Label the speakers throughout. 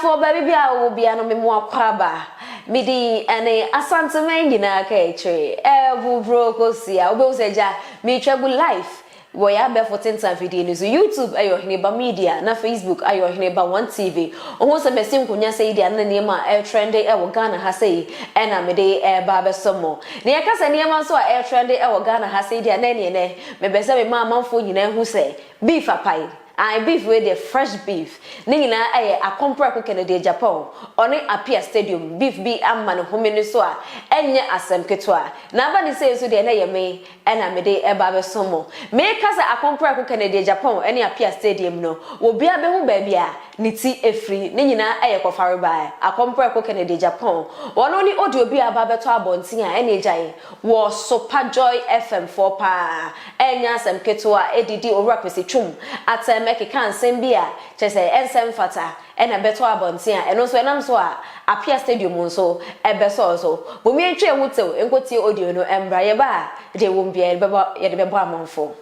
Speaker 1: For baby, I will be an more crabba. Midi ane asante mengi na keche. Ebu broko siya. Ube useja mi treble life. Woya be 14 video ni so YouTube ayo hineba media na Facebook ayo hineba One TV. Oho se besi nkunya se idi ane niema trend e Ghana ha sei na mede ba be somo. Ne yakasa niema so a trend e Ghana ha sei idi ane ne me be se me ma manfo nyina hu se beef apai. I beef with the fresh beef. Nina a compra cook in the Japan. Only appear stadium beef be a man who miniswa. Enya asem ketwa. Nabani says to the ene me and I made a baby somo. Make us a compra cook in the Japan. Any appear stadium no. Will be a behu baby. Niti e free. Nina a kofaribai. A compra cook in the Japan. One only audio be a baby to a bontia. Any jay was Super Joy FM 4 pa. Enya asem ketwa. Edidi or rapisi chum. At make can send beer, just say ensem fata, and a better abontia, and also an amsoa, appear stadium so, a beso so. But me and Chay would so, and what your audio no and Briaba, they won't be a baba for.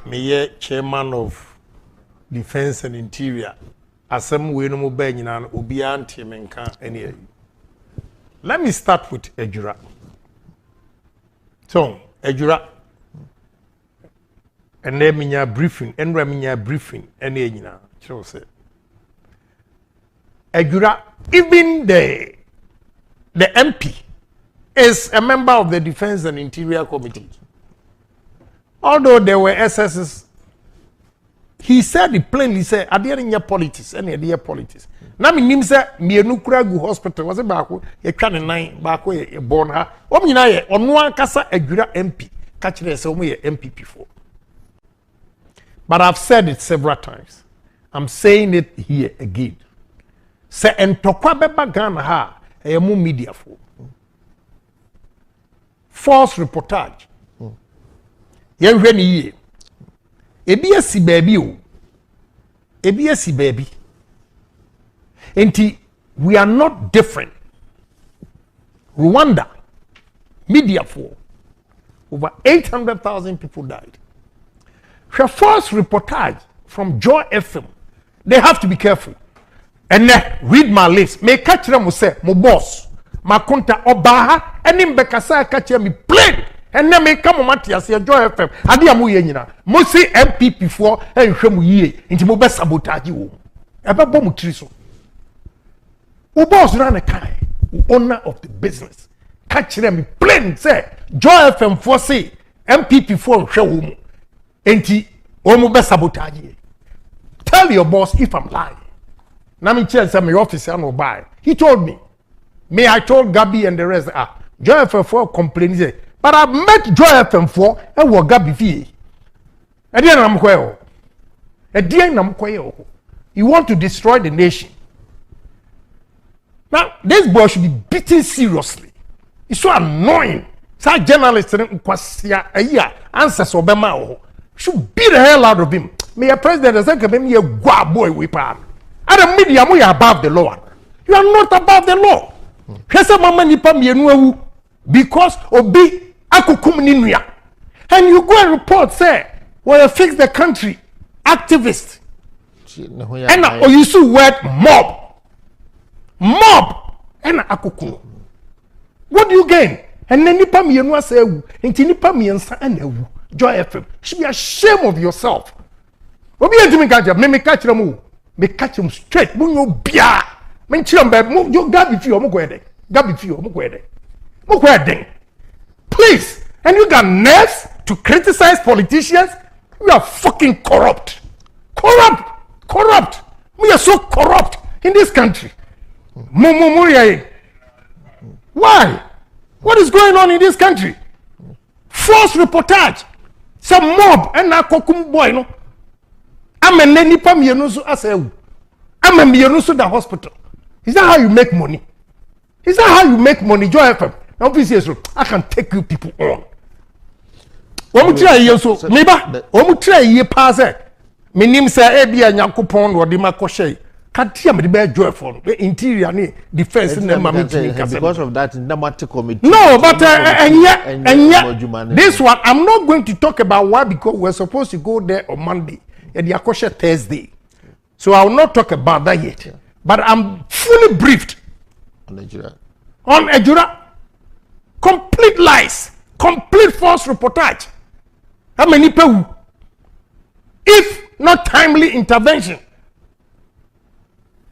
Speaker 2: Me, chairman of Defense and Interior, as some winner Benyan, Ubian team and can any. Let me start with Ejura. So, Ejura. And then minya briefing, and minya briefing, and then so say. Ejura, even the MP is a member of the Defense and Interior Committee. Although there were excesses, he said it plainly said, "I didn't hear politics, any idea politics." Now me nimsa me enukura gu hospital was baako ye twa ne nan baako ye born ha. O me nyina ye ono ankasa Ejura MP catch dey say o me ye MPP for. But I've said it several times. I'm saying it here again. Say entokwa beba Ghana ha emu media for. False reportage. Yenhwe ni ye. Ebi esi baby o. Ebi esi baby. Enti we are not different. Rwanda media for over 800,000 people died. False reportage from Joy FM. They have to be careful. And then read my list. May catch them say, my boss, my conta obaha, and then bekasa catch me plain. And then may come on Matthias Joy FM. Adi amu ye nyina. Mo say MPP for and hwemu ye. Inti mo be sabotage wo. Ebe bo mu triso. O boss run a kai. Owner of the business. Catch them plain say Joy FM for say MPP for hwemu. Enti omu be sabotage. Tell your boss if I'm lying. Na me tell say my officer no buy. He told me. Me I told Gabi and the rest Joy FM4 complain say, but I met Joy FM4 and wo Gabi fie. E dey na mkwe o. E dey na mkwe o. You want to destroy the nation. Now this boy should be beaten seriously. It's so annoying. Say journalists nkwasia ayi answers obema o. Should beat the hell out of him. May a president say can be a gua boy we pan. And the media we are above the law. You are not above the law. Hesa mama nipa mienu ewu because obi akukum ninuya. And you go and report say well fix the country activist. And or you see word mob. Mob and akukum. What do you gain? And then nipa mienu say ewu. Enti nipa miensa and ewu. Joy FM. You should be ashamed of yourself. Obi enti me catch them. Me catch them straight. Mu yo bia. Me chirem be mu yo Gabi fi o mu kwede. Gabi fi o mu kwede. Mu kwede. Please. And you got nerves to criticize politicians? You are fucking corrupt. Corrupt. We are so corrupt in this country. Why? What is going on in this country? False reportage. Some mob and na kokum boy no. Amene nipa mienu so asewu. Amene mienu so the hospital. Is that how you make money? Is that how you make money, Joy FM? Now please yes, I can take you people on. Omu try ye so meba omu try ye pa say menim say e bia Nyankopon no de makɔhye katia me de be joy for interior ni defense na ma me
Speaker 3: because of that ndamate committee.
Speaker 2: No, but this one I'm not going to talk about why, because we're supposed to go there on Monday and the Akosha Thursday. So I will not talk about that yet. But I'm fully briefed
Speaker 3: On Ejura.
Speaker 2: on Ejura. Complete lies, complete false reportage. How many people? If not timely intervention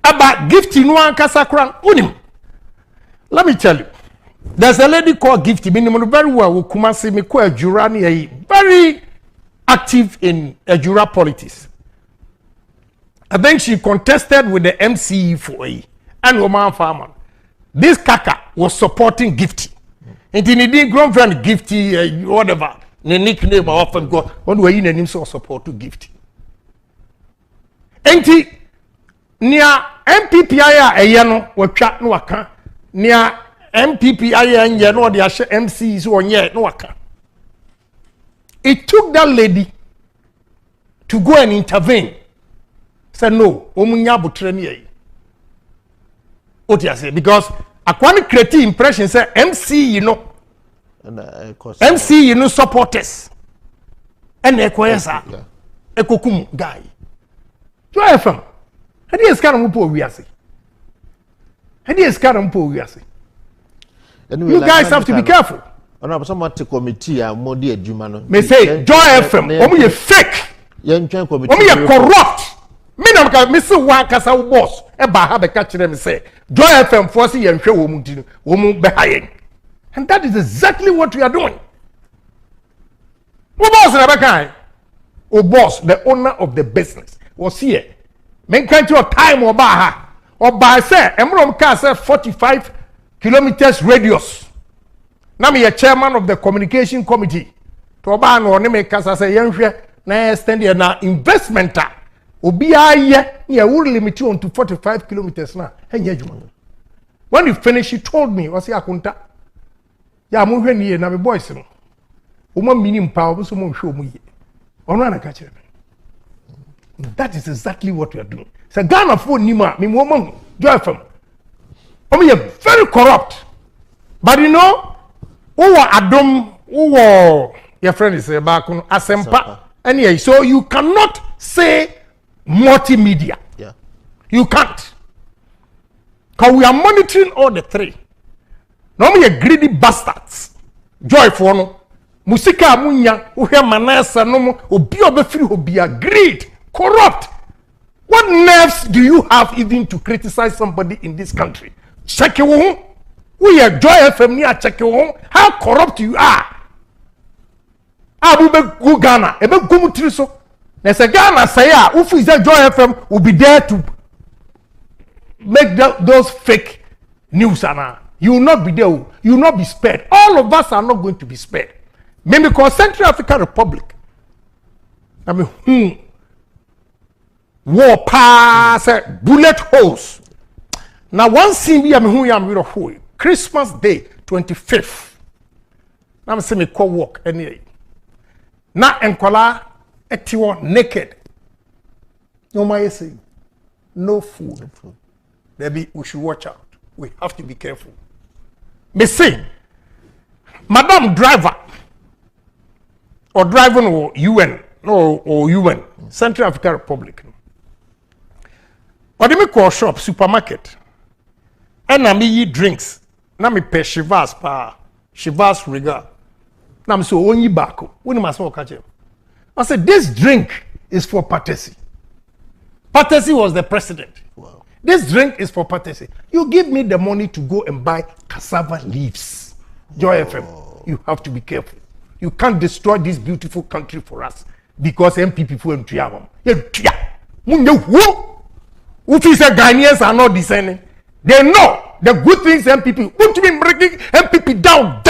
Speaker 2: about gifting one kasakran unim. Let me tell you, there's a lady called Gifty. Minimum very well. Kumasi Mikwa Ejura, very active in Ejura politics. I think she contested with the MCE for a and Roman Farmer. This Kaka was supporting Gifty. And he didn't grow friend Gifty, whatever. The nickname I often got on way in and so support to Gifty. And he near MPPI a yano or chat no aka near MPPI and yano the MCs or yet no aka. It took that lady to go and intervene. Said no, omunya butreni. What you say? Because I want create impression say MC MC supporters. And ekwesa. Ekokum guy. Joy FM. Hadi eskara mpo wiase. Hadi eskara mpo wiase. You guys have to be careful.
Speaker 3: Ona someone to committee a modi adwuma no.
Speaker 2: Me say Joy FM, omu ye fake.
Speaker 3: Ye ntwen committee.
Speaker 2: Omu ye corrupt. Me na ka me se wan kasa boss e ba ha be ka kire me say Joy FM force ye nhwe wo mu di no wo mu be hayen. And that is exactly what we are doing. Who boss na be kan? O boss, the owner of the business was here. Men can't your time or ba or by say emrom ka say 45 kilometers radius. Now me a chairman of the communication committee. To ba no ne me kasa say yenhwe na extend na investment obi aye ya will limit you on to 45 kilometers na enye adwuma. When you finish he told me was ya kunta ya mo hwe ni na me boys no o ma minim pa o so mo hwe o mu ye ono na ka kire. That is exactly what we are doing. So Ghana for Nima, me woman, Joy FM. We are very corrupt. But you know, who are Adam, who are your friend is back on Asempa. Anyway, so you cannot say multimedia.
Speaker 3: Yeah.
Speaker 2: You can't. Because we are monitoring all the three. Now we are greedy bastards. Joy for no. Musika munya, uhe manasa no, obi obefiri obia greed. Corrupt. What nerves do you have even to criticize somebody in this country? Check your home. We are Joy FM near check your home. How corrupt you are. Abu be Ghana. Ebe gumutriso. There's a Ghana say ufu is Joy FM will be there to make those fake news. You will not be there. You will not be spared. All of us are not going to be spared. Maybe because Central African Republic. I mean, war pass bullet holes. Now one scene we am who am we who Christmas Day 25th. Now say me call walk any. Na enkola etiwo naked. No my say no food. Baby, we should watch out. We have to be careful. Me say, Madam Driver or driving or UN or UN Central African Republic. Or me call shop supermarket. And na me eat drinks. Na me pay Chivas pa Chivas Regal. Na me so only bako. When must walk catch him. I said this drink is for Patesi. Patesi was the president.
Speaker 3: Wow.
Speaker 2: This drink is for Patesi. You give me the money to go and buy cassava leaves. Joy FM. You have to be careful. You can't destroy this beautiful country for us because MPP for Mtriam. Ufi say Ghanaians are not discerning. They know the good things MPP. Won't you be breaking MPP down?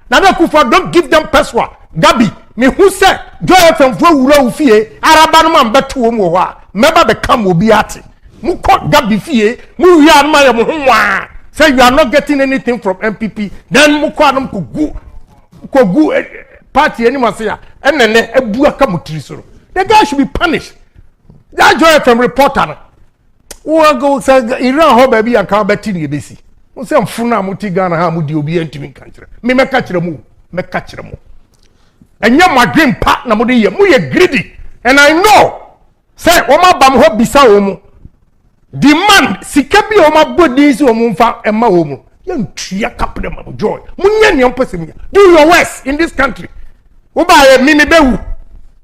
Speaker 2: Nana Kufa, don't give them peswa. Gabi, me who said Joy FM for Ura Ufie, Arabanman betu omowa. Member become Obiati. Muko Gabi Fie, Mu Yamaya Muhwa. Say you are not getting anything from MPP. Then Mukwanum Kugu party anymore say and then ebu aka mutiri so the guy should be punished. That Joy FM reporter wo go say Iran ho baby aka beti ni ebesi wo say mfuna muti Ghana ha mudi obi antimi kankyere me meka kyere mu enya madwem pa na mudi ye mu ye greedy and I know say o ma bam ho bisa wo mu demand sika bi o ma bodi si o mu mfa ema wo mu ye ntua kapre ma Joy munya ne mpese do your worst in this country wo ba ye mimi bewu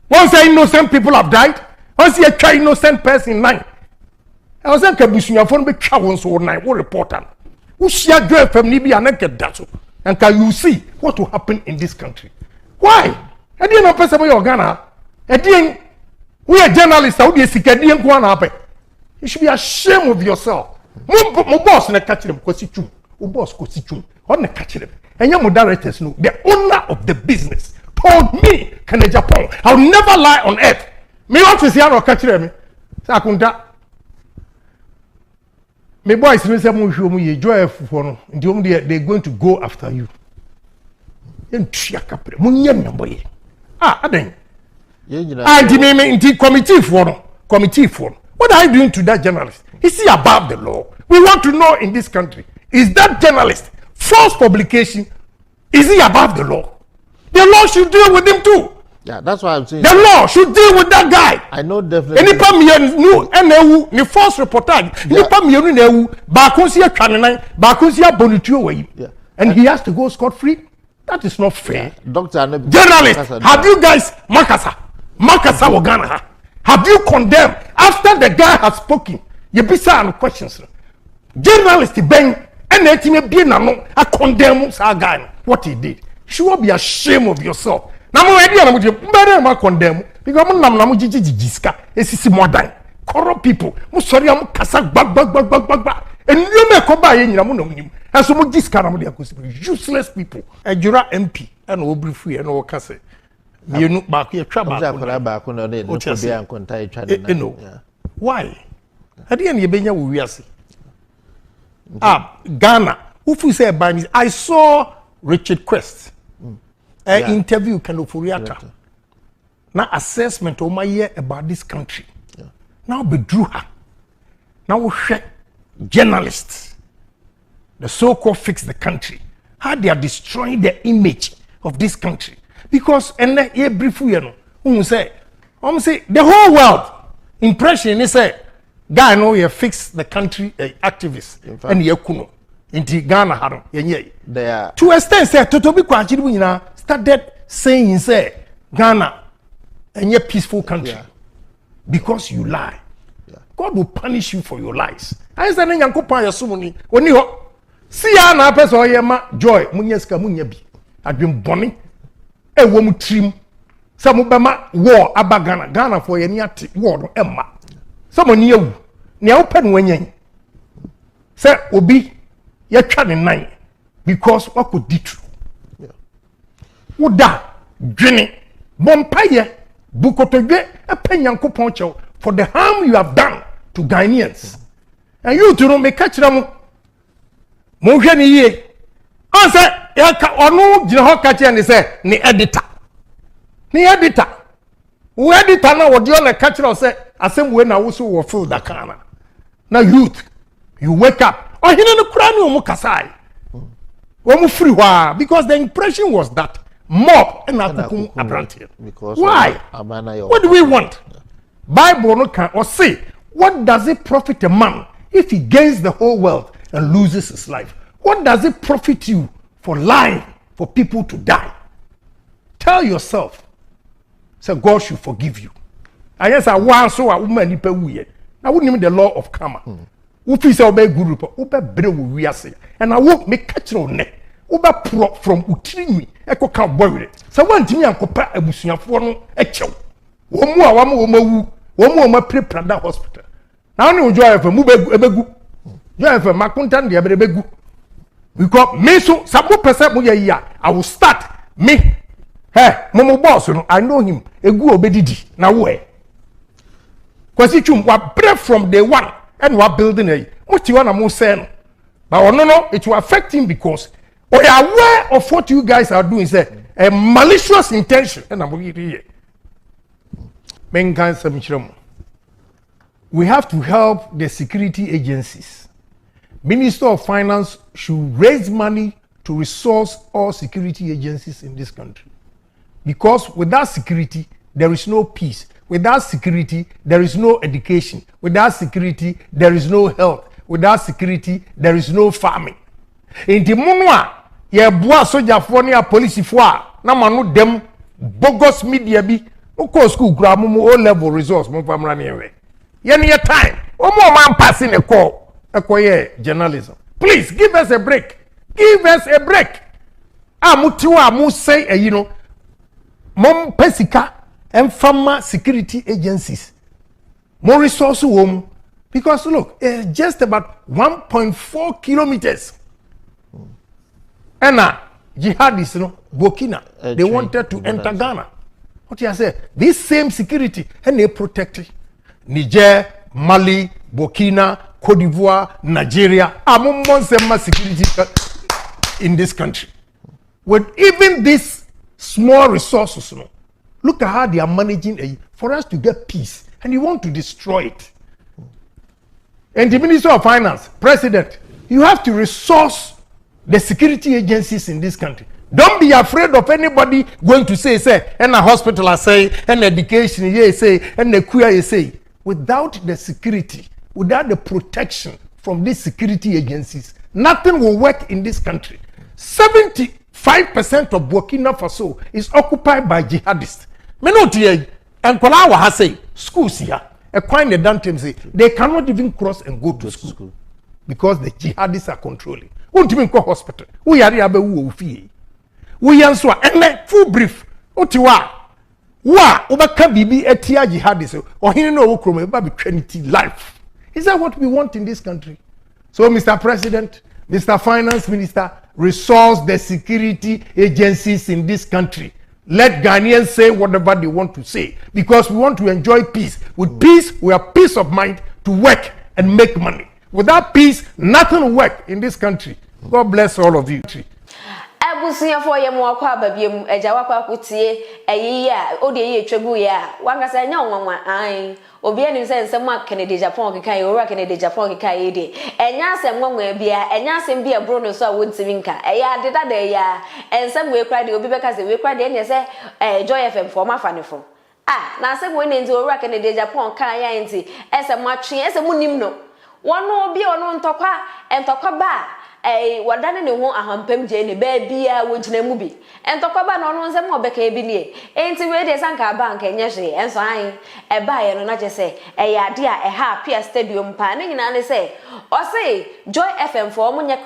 Speaker 2: won say innocent people have died won say a innocent person nine I was like busunyafo no be twa won so nine wo reporter wo share Joy FM ni bi anake daso and can you see what will happen in this country why e dey no person your Ghana e dey we are journalists how dey sika dey nko na happen you should be ashamed of yourself mo boss na catch them ko si twum o boss ko si twum on na catch them enya mo directors no the owner of the business told me can Japan I'll never lie on earth me office ya no catch them say akunta me boys no say mo hwe mo ye Joy fufo no ndi om they going to go after you entua kapre mo nyam nyambo ye aden and me inti committee for no what are you doing to that journalist? Is he above the law? We want to know in this country, is that journalist false publication, is he above the law? The law should deal with him too.
Speaker 3: Yeah, that's why I'm saying.
Speaker 2: The law should deal with that guy.
Speaker 3: I know definitely.
Speaker 2: Any pa mienu enewu ni false reportage. Any pa mienu newu ba konsi atwanenan ba konsi abonituo we. And he has to go scot free. That is not fair.
Speaker 3: Doctor,
Speaker 2: journalist, have you guys Makasa Wagana? Have you condemned after the guy has spoken? You be saying questions. Journalist Ben and let him be no I condemn that guy what he did. You should be ashamed of yourself. Now mo idea na mo better ma condemn because mo nam na mo jijijiska esisi modern corrupt people. Mo sorry am kasa gbag and you make ko ba ye nyina mo nam nim. And so mo jiska na mo dey useless people. Ejura MP and obri free and o kase. You ba ko twa
Speaker 3: ba ko no dey no be an kontai twa dey na.
Speaker 2: Why? Ade na ye benya wo wiase. Ghana. Who say by me? I saw Richard Quest. Interview Kanofuriata. Now assessment of my year about this country. Now be drew her. Now we check journalists. The so-called fix the country. How they are destroying the image of this country. Because and then brief you know, say the whole world impression is say guy know you fix the country activists and you kuno into Ghana haro yenye. To extent say Totobi Kwachiri nyina started saying say Ghana a peaceful country because you lie. God will punish you for your lies. I say nyankopon yesumuni oni ho. See ya na person oyema Joy munyeska munyabi. Adwem boni e wo mu trim. Sa mo bema war aba Ghana for ye ni ate war no emma. Sa mo ni awu. Ne open wanyan. Say obi ye twa ne nan because what could do true. Uda dwene bompaye bukotodwe epanyankopon chew for the harm you have done to Ghanaians. And you to make catch them mo hwe ne ye on say ya ka onu gina ho catch and say ni editor wo editor na wo de on catch them say asem we na wo so wo feel that kana na youth you wake up oh hina no kura ni o mo kasai o mo free wa because the impression was that mob and akukum abrantia. Why? What do we want? Bible no can or say, what does it profit a man if he gains the whole world and loses his life? What does it profit you for lying for people to die? Tell yourself, say God should forgive you. I guess I want so a woman nipa wuye. I wouldn't even the law of karma. Ufi say obey guru pa, obey bre we say. And I won't make catch on ne. Oba pro from utiri eko ka boyre sa wantimi ankopa abusuafo no echew wo mu a wo mawu wo mu ma prepare hospital na no Joy FM mu begu Joy FM makunta de begu because me so sabo pese mu ye ya I will start me mo boss no I know him egu obedidi na wo kwasi twum wa break from day one and wa building e mo ti wa na mo say no but no it will affect him because we are aware of what you guys are doing, say, a malicious intention and I'm here. We have to help the security agencies. Minister of Finance should raise money to resource all security agencies in this country. Because without security, there is no peace. Without security, there is no education. Without security, there is no health. Without security, there is no farming. In the monwa, ye boa soldier for near police for na manu dem bogus media bi. Oko school grab O level resource mo famra newe. Yen your time. Omo man passing a call. Journalism. Please give us a break. Give us a break. Amutiwa mu say you know mom pesika and farmer security agencies. More resources home because look, it's just about 1.4 kilometers. And jihadists, you know, Burkina, they wanted to enter Ghana. What you say? This same security and they protect Niger, Mali, Burkina, Cote d'Ivoire, Nigeria. Among security in this country. With even these small resources, you know, look at how they are managing for us to get peace, and you want to destroy it. And the Minister of Finance, President, you have to resource the security agencies in this country. Don't be afraid of anybody going to say, and a hospital I say, and education ye say, and the queer ye say. Without the security, without the protection from these security agencies, nothing will work in this country. 75% of Burkina Faso is occupied by jihadists. Menotie and Kolawa has say schools here. A kind of done say they cannot even cross and go to school because the jihadists are controlling. Won't even go hospital. We are able to fee. We answer and full brief. Otiwa wa obaka bibi etia jihadists or he no okro be Trinity life. Is that what we want in this country? So Mr. President, Mr. Finance Minister, resource the security agencies in this country. Let Ghanaians say whatever they want to say because we want to enjoy peace. With peace, we have peace of mind to work and make money. Without peace, nothing will work in this country. God bless all of you.
Speaker 1: Abusia for ye mo akwa babiem eja wakwa kutie eyiya ode ye twegu ya wangasa nya onwanwa an obi anim se nsem Kennedy Japan keka ye ora Kennedy Japan keka ye de enya asem nwanwa bia enya asem bia bro no so a wontimi nka eya adeda da ya ensem we kra de obi beka se we kra de ne se Joy FM for mafanefo na asem we ne nti ora Kennedy Japan kan ya nti esem atwe esem nim no wono obi ono ntokwa ba wadane ne ho ahampam je ne ba bia wogina mu bi entokoba no no nsem obeka ebi nie enti we de sanka bank enye hwe enso an eba ye no na je se ade a ha Apia Stadium pa ne nyina ne se o se Joy FM for omunye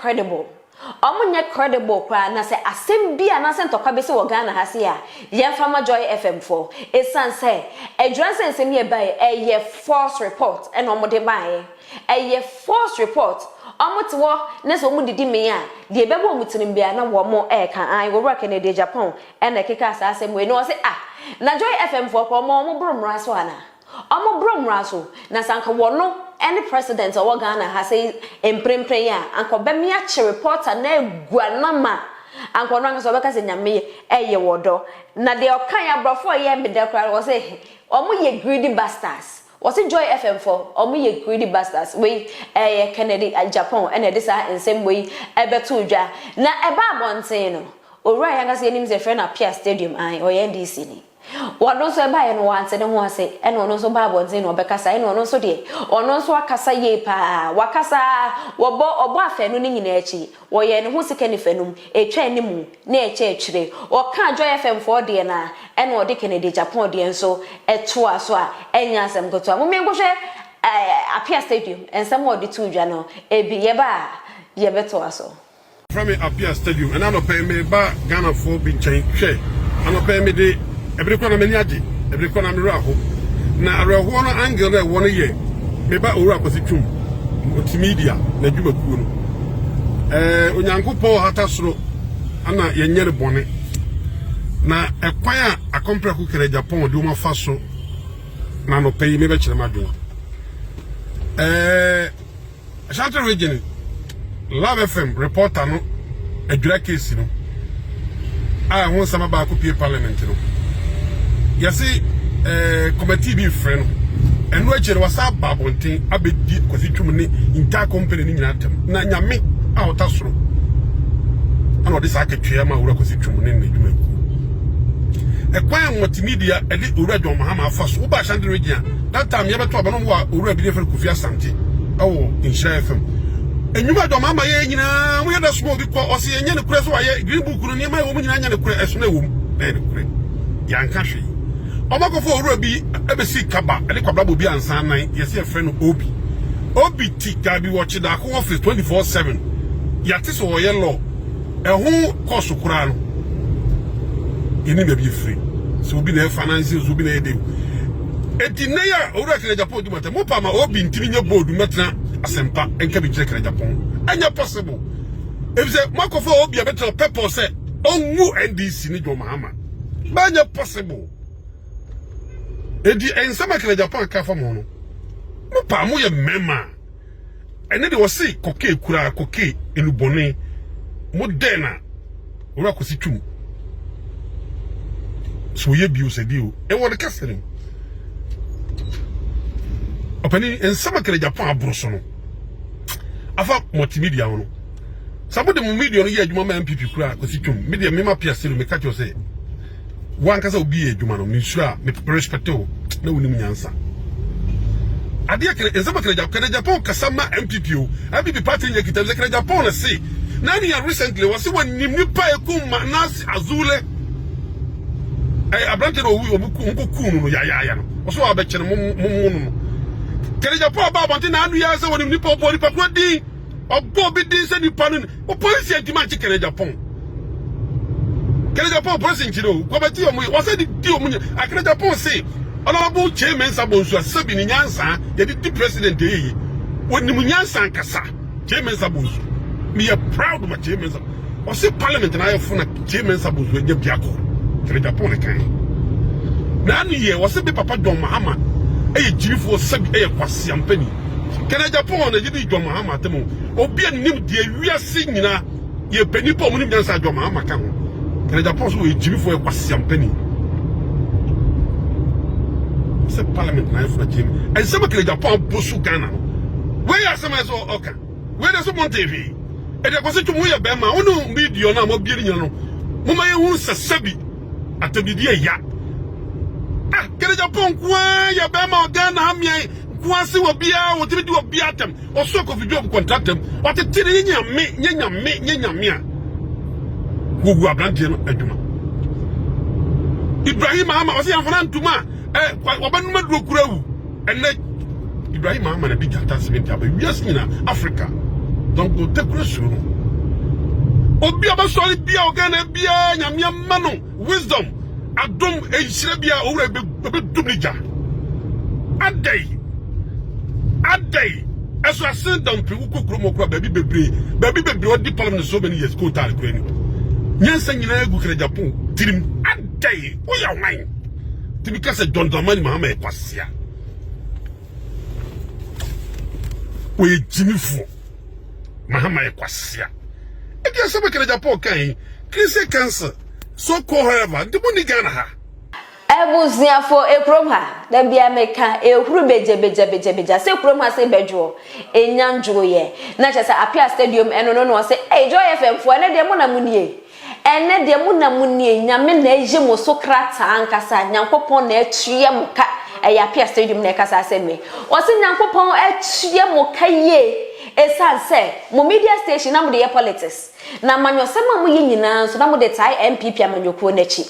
Speaker 1: credible kwa na se asem bia na se ntokwa be se wo Ghana ha se a ye fama Joy FM for esan se edranse nsem ye ba ye false report eno omode ba ye false report omotiwo neso omudidi me a de bebo omutirim bia na wo mo kan an wo work in the Japan and ekeka asasem we no say na Joy FM for ko mo bromra so ana omo bromra so na sanka wo no any president or Ghana has say emprempren ya anko be me a reporter na eguanama anko no so beka se nyame eye wodo na de okan abrofo ye me de kra wo say omo ye greedy bastards. Was it Joy FM for ye greedy bastards? We Kennedy and Japan and this in same way ebetuja. Na eba monteno. Ora yanga se nim ze friend Apia Stadium or NDC ni. What no so eba no wan se no say and no so ba monteno bekasa and no so de. Ono so akasa ye pa wakasa wobo obo afenu ni nyina echi. Wo ye ne ho sika ni fenum etwa ni mu na eche echire. O kan Joy FM for de na and wo de Kennedy Japan de enso eto aso a enya asem goto a mo me ngohwe Apia Stadium and some of the two no ebi ye ba ye beto aso
Speaker 4: from Apia Stadium and I no pay me ba Ghana for bin chen hwe I no pay me de every corner me niaje every corner me ra ho na areho no angle there won ye me ba owura kwasi twum multimedia na djuma kuo no onyankopɔ hata soro ana ye nyere bone na ekwan a akompra ku kere Japan de uma faso na no pay me be kire madwen Ashanti region Love FM reporter no adwira case no a won sama ba ko pie parliament no yesi committee bi frɛ no eno agere wasa babonten abedi kwasi twum ne inta company ni nyina atam na nyame a otasoro ana odi sa akatwea ma wura kwasi twum ne ne dwuma ekwan multimedia edi owura John Mahama afaso wo ba Ashanti region that time ye beto abano wa owura bi defere Kofi Asante awo Insha FM enyuma John Mahama ye nyina wo ye da small bi ko ose ye nya ne kure so wa ye green book no ne ma wo nyina nya ne kure eso na wo na ne kure yanka hwe omakofo owura bi ebesi kaba ede kwabla bo bi ansan nan ye se friend obi ti ka bi watch da ko office 24/7 yate so wo ye law ehu course kura no yeni be bi free so obi na finance so obi na ede etineya owura kire Japan di mata mo pa ma obi ntimi nya board metna asempa enka bi kire Japan anya possible if say makofo obi abetra pepper say onwu NDC ni John Mahama anya possible edi ensama kire Japan ka fa mo no mo pa mo ye mema ene de wo se koke kura koke enubone mo dena owura kosi twum so ye bi usedio e won kasere opani ensama kire Japan abroso no afa multimedia no sabode mu media no ye adwuma ma MPP kura kosi twum media mema piasero me ka cho say wan kasa obi adwuma no nsura me respect o na woni munyansa ade akere ensama kire Japan kasa ma MPP o MPP party nye kitam kire Japan na say na ni recently was when nipa ekum Manase Azule abrante no obuku no ya no so abekere no kere Japan ba abante na anu ya se woni nipa obo nipa ko di obo bi di se nipa no o police antima chi kere Japan police nchiro ko beti o mu o se di o mu akere Japan se honorable chairman Sabonsu asabi ni nyansa ye di president yi woni mu nyansa nkasa chairman Sabonsu me are proud of my chairman o se parliament na ayo na chairman Sabonsu eje biako kere Japan le kan na anu ye wo se be papa John Mahama eye jirifo sabi eye kwase ampani kere Japan na jidi John Mahama temo obi anim de wiase nyina ye panipo mu nim nyansa John Mahama kan ho kere Japan so ye jirifo e kwase ampani se parliament na ayo na chairman and some kere Japan bosu Ghana no we ya some so oka we dey so montevi e dey kwase tumu ye be ma onu video na mo bieri nyina no mo ma ye hu sasabi atabidi ya kere Japan kwa ya be ma Ghana hamia kwa se obia wo tibidi obia tem o so ko video contract tem o te tiri nyame a gugu abrante no adwuma Ibrahim Mahama o se amfana ntuma wabanu maduro kurawu enne Ibrahim Mahama na big attachment aba wias nyina Africa donc go te kura suru obi abasori bia Ghana bia nyame amano wisdom adom ehire bia owura be dumija adai eso asen dampi ukokro mokro baby bebre odi parliament so many years ko tal kure ni nyansa nyina egu kire Japan tirim adai oya wan tibika se John Dramani Mahama e kwasia we jimifu Mahama e kwasia e dia se be kire Japan kan krise cancer so call however the money Ghana ha
Speaker 1: Ebuzia for ekrom ha da bia meka ehuru beje se ekrom ha se bedwo enyanjo ye na chese apia stadium eno no se Joy FM fo ene de mo na munie ene de mo na munie nyame na eje mo so krata ankasa nyankopon na atue mo ka apia stadium na kasa se me o se nyankopon atue mo ka ye esan se mo media station na mo de politics na manyosema mo nyina so na mo de tai MPP amanyoko nachi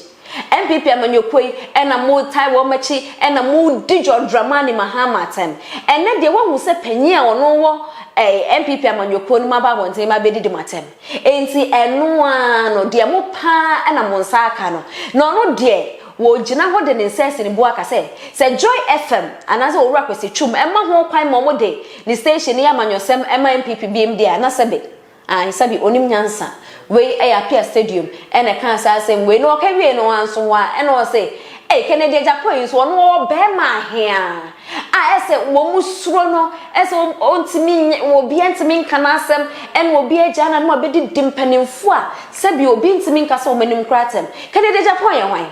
Speaker 1: MPP amanyokoi ena mo tai wo machi ena mo di John Dramani Mahama tem ene de wo hu se panyi a ono wo MPP amanyoko no maba wonte ma bedi di matem enti eno a no de mo pa ena mo nsa aka no no no de wo gina ho de ne sense ni bo aka se Joy FM anaze wo rakwesi twum ema ho kwan mo de ni station ya amanyosem ema MPP BMD anasebe sabi onim nyansa we apia stadium ene kan sa asem we no ka wie no anso wa ene o se Kennedy Japan so no be ma hia a ese wo musuro no ese ontimi obi antimi nkana asem en obi agya na no obedi dimpanimfo a sebi obi ntimi nkasa o manim kratem Kennedy Japan ye hwan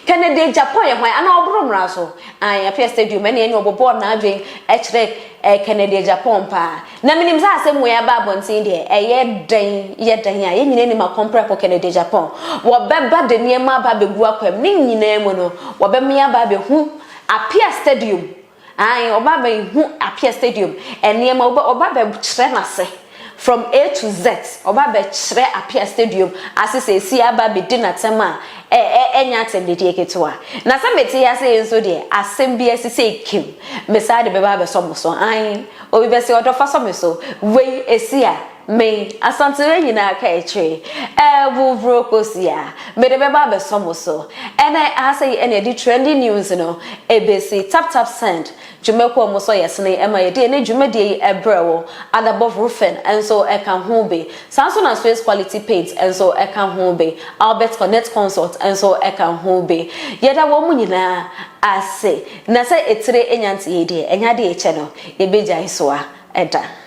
Speaker 1: Kennedy Japan ye hwan ana obromra so an Apia Stadium ene enye obobo na adwen e kire Kennedy Japan pa na minim sa asem we aba abontin de ye dan a ye nyina ni ma compare for Kennedy Japan wo beba de niema ba begu akwam ni nyina mu no wo be me aba be hu Apia Stadium ai oba be hu Apia Stadium eniema oba be kire na se from A to Z oba be kire Apia Stadium asese si aba be dinatema enya atendede eketua na sameti ya se enso de asem bi asese kim mesade be ba be somoso ai obi be se odofa somoso we esia me asantire nyina ka eche buvro kosia me de be ba be somoso ene asay ene di trending news no ebesi tap send jumeko mo so yesene ema ye de ne jumede ebrewo above roofing and so e kan ho be Samsung and Swiss quality paint and so e kan ho be Albert Connect Consult and so e kan ho be yeda wo mu nyina ase na se etire enyanti ye de enya de eche no ebeja isoa eda